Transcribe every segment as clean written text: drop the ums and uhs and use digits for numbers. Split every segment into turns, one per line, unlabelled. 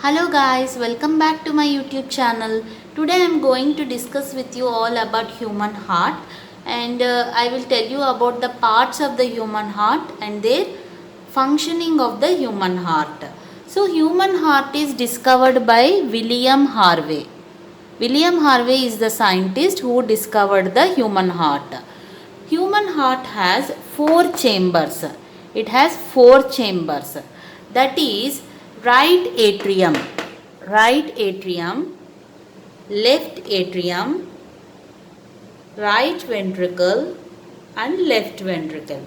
Hello guys, welcome back to my YouTube channel. Today I am going to discuss with you all about human heart, and I will tell you about the parts of the human heart and their functioning of the human heart. So human heart is discovered by William Harvey. William Harvey is the scientist who discovered the human heart. Human heart has four chambers. It has four chambers. That is right atrium, left atrium, right ventricle and left ventricle.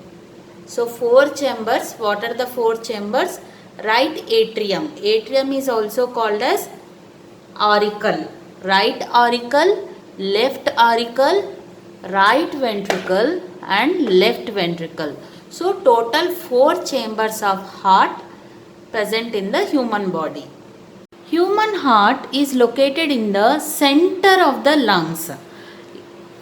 So four chambers. What are the four chambers? Right atrium. Atrium is also called as auricle. Right auricle, left auricle, right ventricle and left ventricle. So total four chambers of heart present in the human body. Human heart is located in the center of the lungs.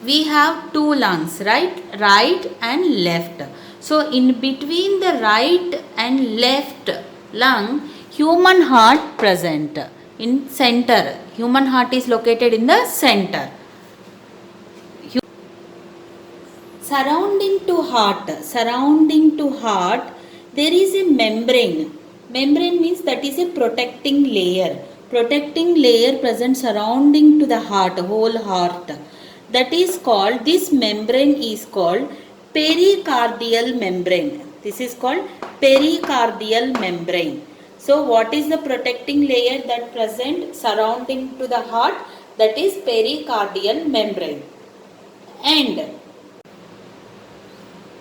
We have two lungs, right and left. So in between the right and left lung, human heart present in center. Human heart is located in the center. Surrounding to heart, there is a membrane. Membrane means that is a protecting layer. Protecting layer present surrounding to the heart, whole heart. That is called, this membrane is called pericardial membrane. This is called pericardial membrane. So what is the protecting layer that present surrounding to the heart? That is pericardial membrane. And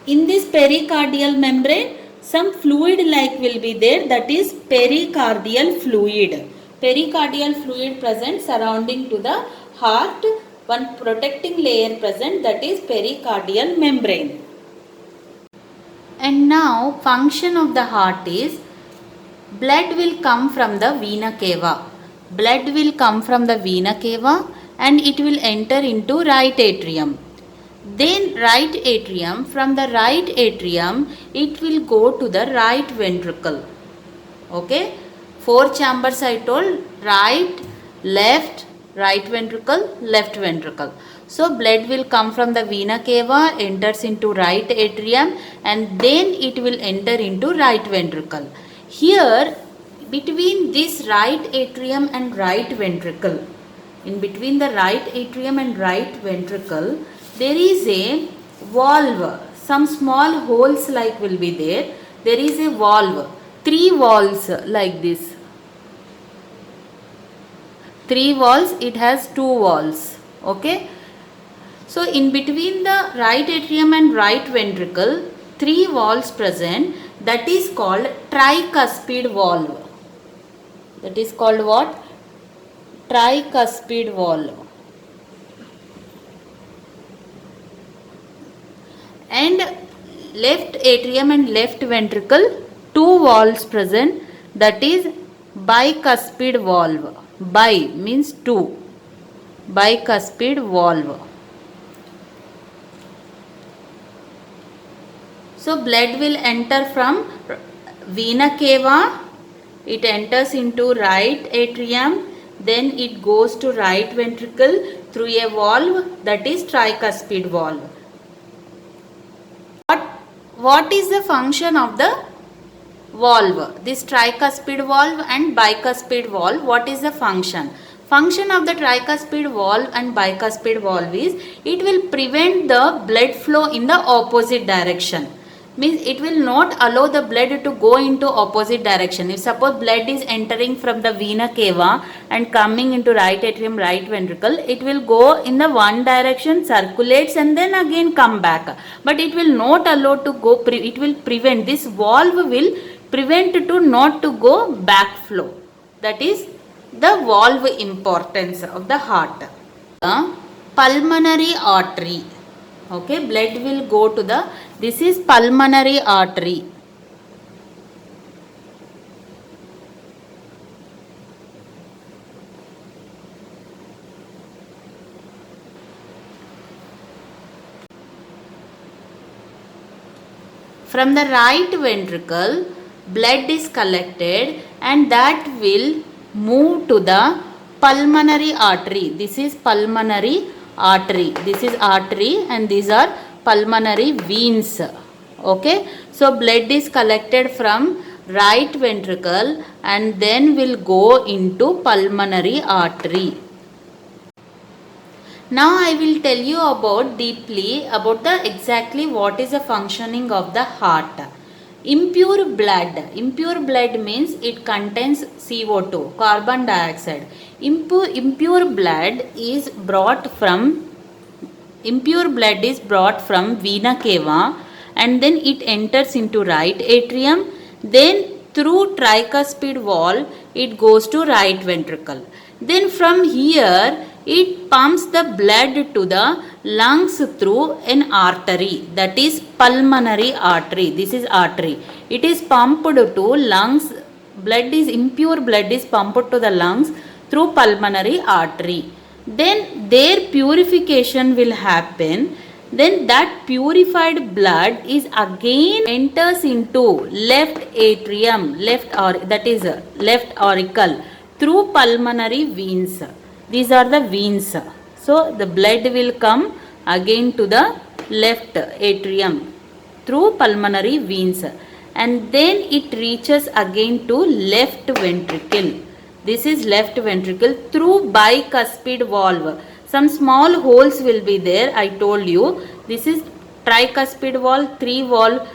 in this pericardial membrane, some fluid like will be there, that is pericardial fluid. Pericardial fluid present surrounding to the heart, one protecting layer present, that is pericardial membrane. And now function of the heart is, blood will come from the vena cava. Blood will come from the vena cava and it will enter into right atrium. Then right atrium, from the right atrium it will go to the right ventricle. Okay, four chambers I told, right, left, right ventricle, left ventricle. So blood will come from the vena cava, enters into right atrium and then it will enter into right ventricle. Here between this right atrium and right ventricle, in between the right atrium and right ventricle, there is a valve. Some small holes like will be there. There is a valve. Three valves like this. Three valves, it has two valves. Okay. So in between the right atrium and right ventricle, three valves present. That is called tricuspid valve. That is called what? Tricuspid valve. And left atrium and left ventricle, two valves present, that is bicuspid valve. Bi means two. Bicuspid valve. So blood will enter from vena cava, it enters into right atrium, then it goes to right ventricle through a valve, that is tricuspid valve. What is the function of the valve? This tricuspid valve and bicuspid valve, what is the function? Function of the tricuspid valve and bicuspid valve is, it will prevent the blood flow in the opposite direction. Means it will not allow the blood to go into opposite direction. If suppose blood is entering from the vena cava and coming into right atrium, right ventricle, it will go in the one direction, circulates and then again come back. But it will not allow to go, it will prevent, this valve will prevent to not to go back flow. That is the valve importance of the heart. The pulmonary artery. Okay, blood will go to the, this is pulmonary artery. From the right ventricle, blood is collected and that will move to the pulmonary artery. This is pulmonary artery. This is artery and these are pulmonary veins. Okay. So blood is collected from right ventricle and then will go into pulmonary artery. Now I will tell you about deeply about the exactly what is the functioning of the heart. Impure blood means it contains CO2, carbon dioxide. Impure blood is brought from vena cava and then it enters into right atrium, then through tricuspid wall it goes to right ventricle. Then from here it pumps the blood to the lungs through an artery, that is pulmonary artery. This is artery. It is pumped to lungs. Impure blood is pumped to the lungs through pulmonary artery. Then their purification will happen. Then that purified blood is again enters into left atrium, left auricle through pulmonary veins. These are the veins. So the blood will come again to the left atrium through pulmonary veins and then it reaches again to left ventricle. This is left ventricle through bicuspid valve. Some small holes will be there, I told you. This is tricuspid valve, 3 valve,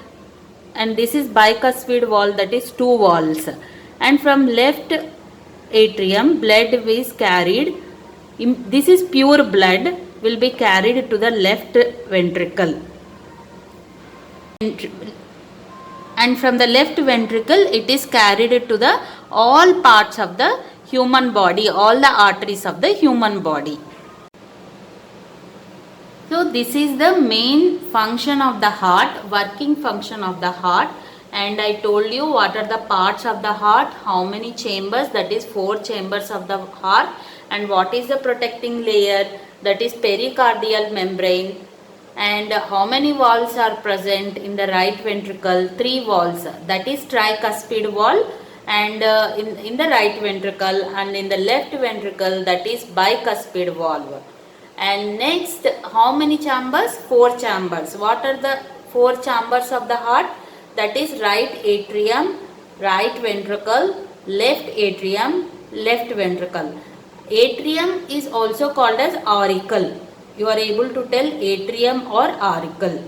and this is bicuspid valve, that is 2 valves. And from left atrium, blood is carried. This is pure blood will be carried to the left ventricle. And from the left ventricle, it is carried to the all parts of the human body, all the arteries of the human body. So this is the main function of the heart, working function of the heart. And I told you what are the parts of the heart, how many chambers, that is 4 chambers of the heart, and what is the protecting layer, that is pericardial membrane, and how many valves are present in the right ventricle, 3 valves, that is tricuspid valve, and in the right ventricle, and in the left ventricle, that is bicuspid valve. And next, how many chambers? 4 chambers. What are the 4 chambers of the heart? That is right atrium, right ventricle, left atrium, left ventricle. Atrium is also called as auricle. You are able to tell atrium or auricle.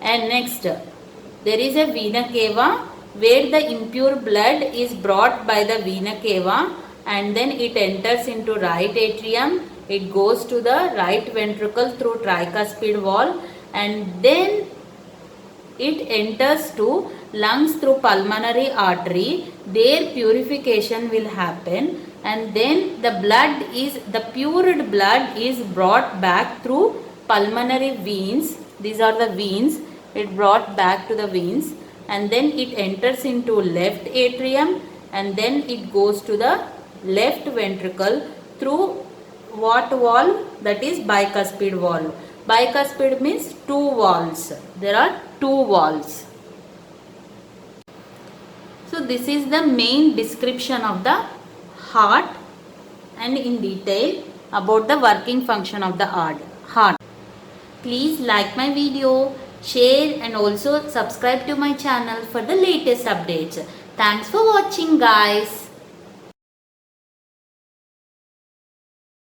And next, there is a vena cava where the impure blood is brought by the vena cava and then it enters into right atrium. It goes to the right ventricle through tricuspid valve and then it enters to lungs through pulmonary artery. Their purification will happen and then the pured blood is brought back through pulmonary veins. These are the veins. It brought back to the veins and then it enters into left atrium and then it goes to the left ventricle through what valve? That is bicuspid valve. Bicuspid means 2 valves. There are 2 valves. So this is the main description of the heart and in detail about the working function of the heart. Please like my video, share and also subscribe to my channel for the latest updates. Thanks for watching guys.